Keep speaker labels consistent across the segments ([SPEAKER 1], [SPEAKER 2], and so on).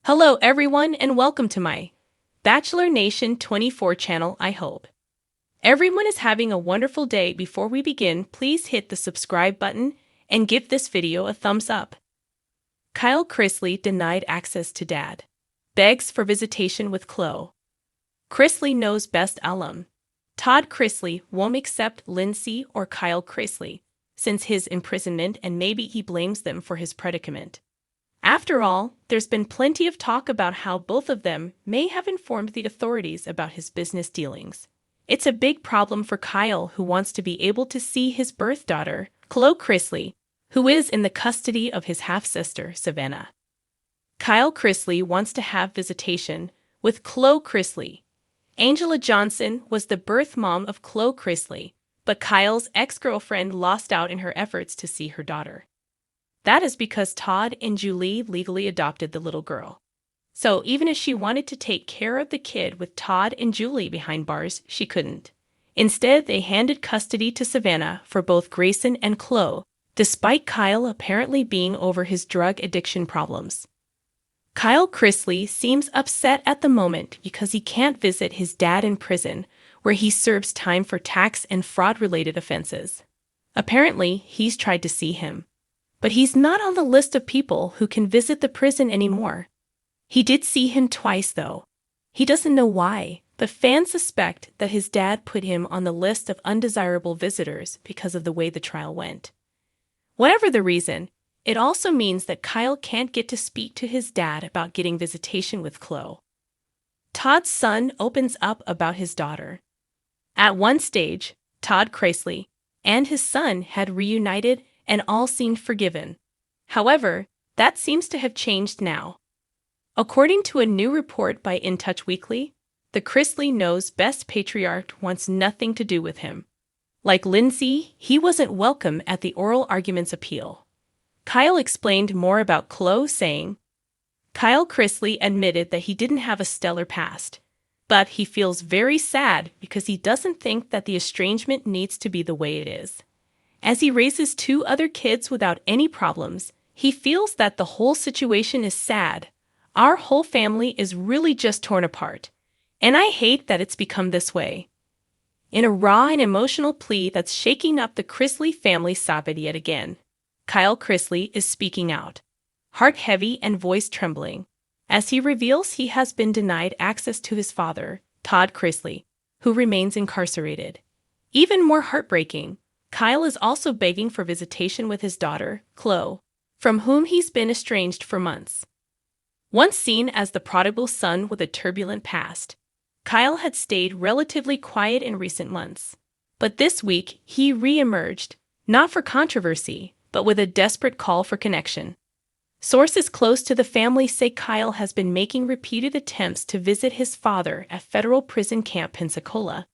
[SPEAKER 1] Hello everyone and welcome to my Bachelor Nation 24 channel. I hope everyone is having a wonderful day. Before we begin, please hit the subscribe button and give this video a thumbs up. Chrisley denied access to dad. Begs for visitation with Chloe. Chrisley knows best alum. Todd Chrisley won't accept Lindsay or Chrisley since his imprisonment, and maybe he blames them for his predicament. After all, there's been plenty of talk about how both of them may have informed the authorities about his business dealings. It's a big problem for Kyle, who wants to be able to see his birth daughter, Chloe Chrisley, who is in the custody of his half-sister, Savannah. Chrisley wants to have visitation with Chloe Chrisley. Angela Johnson was the birth mom of Chloe Chrisley, but Kyle's ex-girlfriend lost out in her efforts to see her daughter. That is because Todd and Julie legally adopted the little girl. So even if she wanted to take care of the kid with Todd and Julie behind bars, she couldn't. Instead, they handed custody to Savannah for both Grayson and Chloe, despite Kyle apparently being over his drug addiction problems. Chrisley seems upset at the moment because he can't visit his dad in prison, where he serves time for tax and fraud-related offenses. Apparently, he's tried to see him, but he's not on the list of people who can visit the prison anymore. He did see him twice, though. He doesn't know why, but fans suspect that his dad put him on the list of undesirable visitors because of the way the trial went. Whatever the reason, it also means that Kyle can't get to speak to his dad about getting visitation with Chloe. Todd's son opens up about his daughter. At one stage, Todd Chrisley and his son had reunited and all seemed forgiven. However, that seems to have changed now. According to a new report by In Touch Weekly, the Chrisley knows best patriarch wants nothing to do with him. Like Lindsay, he wasn't welcome at the oral arguments appeal. Kyle explained more about Chloe, saying, Chrisley admitted that he didn't have a stellar past, but he feels very sad because he doesn't think that the estrangement needs to be the way it is. As he raises two other kids without any problems, he feels that the whole situation is sad. Our whole family is really just torn apart, and I hate that it's become this way. In a raw and emotional plea that's shaking up the Chrisley family sobbed yet again, Chrisley is speaking out, heart heavy and voice trembling, as he reveals he has been denied access to his father, Todd Chrisley, who remains incarcerated. Even more heartbreaking, Kyle is also begging for visitation with his daughter, Chloe, from whom he's been estranged for months. Once seen as the prodigal son with a turbulent past, Kyle had stayed relatively quiet in recent months. But this week, he re-emerged, not for controversy, but with a desperate call for connection. Sources close to the family say Kyle has been making repeated attempts to visit his father at federal prison camp Pensacola,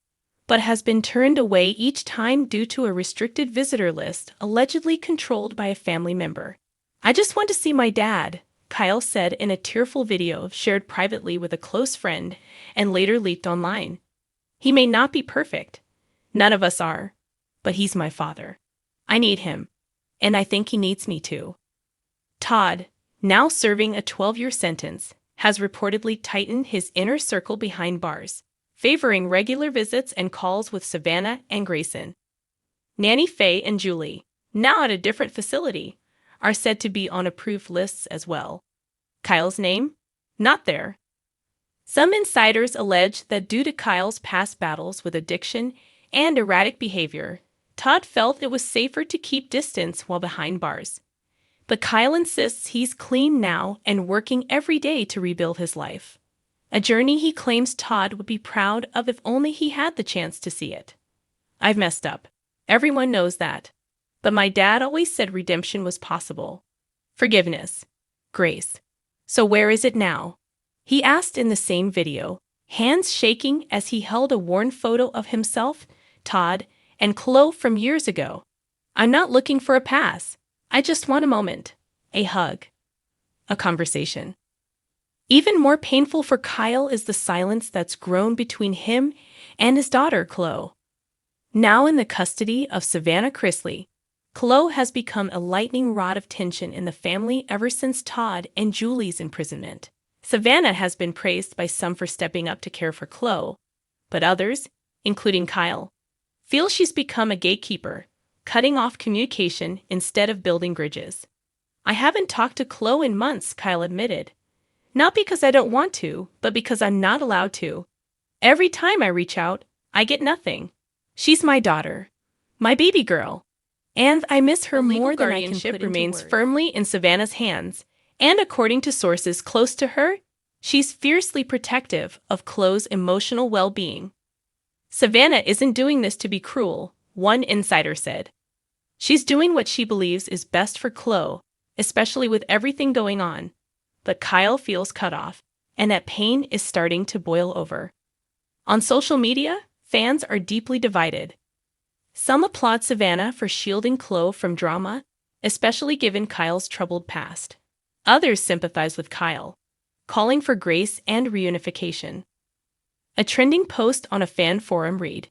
[SPEAKER 1] but has been turned away each time due to a restricted visitor list allegedly controlled by a family member. I just want to see my dad, Kyle said in a tearful video shared privately with a close friend and later leaked online. He may not be perfect. None of us are. But he's my father. I need him. And I think he needs me too. Todd, now serving a 12-year sentence, has reportedly tightened his inner circle behind bars, favoring regular visits and calls with Savannah and Grayson. Nanny Faye and Julie, now at a different facility, are said to be on approved lists as well. Kyle's name? Not there. Some insiders allege that due to Kyle's past battles with addiction and erratic behavior, Todd felt it was safer to keep distance while behind bars. But Kyle insists he's clean now and working every day to rebuild his life. A journey he claims Todd would be proud of if only he had the chance to see it. I've messed up. Everyone knows that. But my dad always said redemption was possible. Forgiveness. Grace. So where is it now? He asked in the same video, hands shaking as he held a worn photo of himself, Todd, and Chloe from years ago. I'm not looking for a pass. I just want a moment. A hug. A conversation. Even more painful for Kyle is the silence that's grown between him and his daughter, Chloe. Now in the custody of Savannah Chrisley, Chloe has become a lightning rod of tension in the family ever since Todd and Julie's imprisonment. Savannah has been praised by some for stepping up to care for Chloe, but others, including Kyle, feel she's become a gatekeeper, cutting off communication instead of building bridges. I haven't talked to Chloe in months, Kyle admitted. Not because I don't want to, but because I'm not allowed to. Every time I reach out, I get nothing. She's my daughter, my baby girl, and I miss her more than I can put into words. Remains firmly in Savannah's hands, and according to sources close to her, she's fiercely protective of Chloe's emotional well-being. Savannah isn't doing this to be cruel, one insider said. She's doing what she believes is best for Chloe, especially with everything going on. But Kyle feels cut off, and that pain is starting to boil over. On social media, fans are deeply divided. Some applaud Savannah for shielding Chloe from drama, especially given Kyle's troubled past. Others sympathize with Kyle, calling for grace and reunification. A trending post on a fan forum read,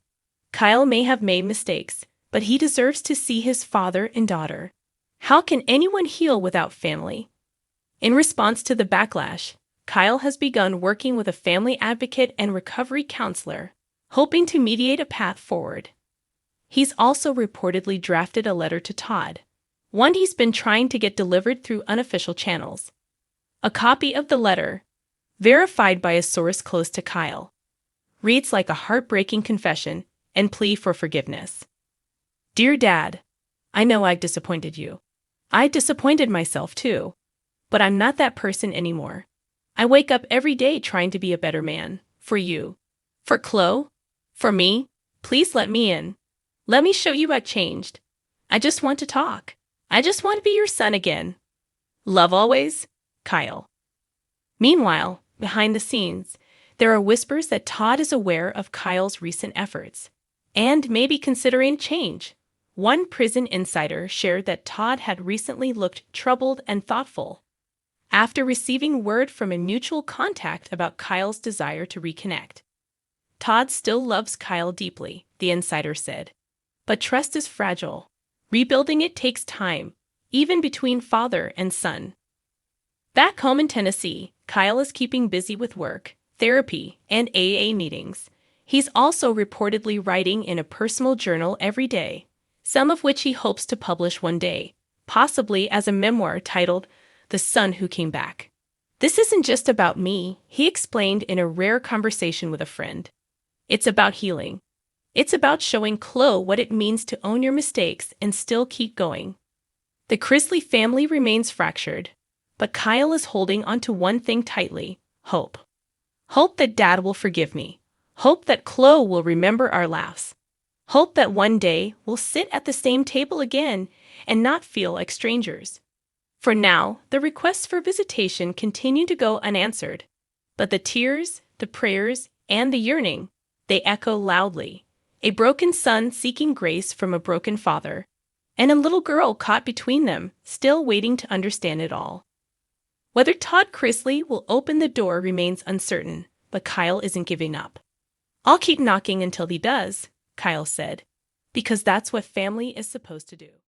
[SPEAKER 1] "Kyle may have made mistakes, but he deserves to see his father and daughter. How can anyone heal without family?" In response to the backlash, Kyle has begun working with a family advocate and recovery counselor, hoping to mediate a path forward. He's also reportedly drafted a letter to Todd, one he's been trying to get delivered through unofficial channels. A copy of the letter, verified by a source close to Kyle, reads like a heartbreaking confession and plea for forgiveness. "Dear Dad, I know I've disappointed you. I disappointed myself too. But I'm not that person anymore. I wake up every day trying to be a better man. For you. For Chloe. For me. Please let me in. Let me show you I've changed. I just want to talk. I just want to be your son again. Love always, Kyle." Meanwhile, behind the scenes, there are whispers that Todd is aware of Kyle's recent efforts and may be considering change. One prison insider shared that Todd had recently looked troubled and thoughtful after receiving word from a mutual contact about Kyle's desire to reconnect. Todd still loves Kyle deeply, the insider said. But trust is fragile. Rebuilding it takes time, even between father and son. Back home in Tennessee, Kyle is keeping busy with work, therapy, and AA meetings. He's also reportedly writing in a personal journal every day, some of which he hopes to publish one day, possibly as a memoir titled "The Son Who Came Back." "This isn't just about me," he explained in a rare conversation with a friend. "It's about healing. It's about showing Chloe what it means to own your mistakes and still keep going." The Chrisley family remains fractured, but Kyle is holding onto one thing tightly: hope. Hope that Dad will forgive me. Hope that Chloe will remember our laughs. Hope that one day we'll sit at the same table again and not feel like strangers. For now, the requests for visitation continue to go unanswered, but the tears, the prayers, and the yearning, they echo loudly. A broken son seeking grace from a broken father, and a little girl caught between them, still waiting to understand it all. Whether Todd Chrisley will open the door remains uncertain, but Kyle isn't giving up. "I'll keep knocking until he does," Kyle said, "because that's what family is supposed to do."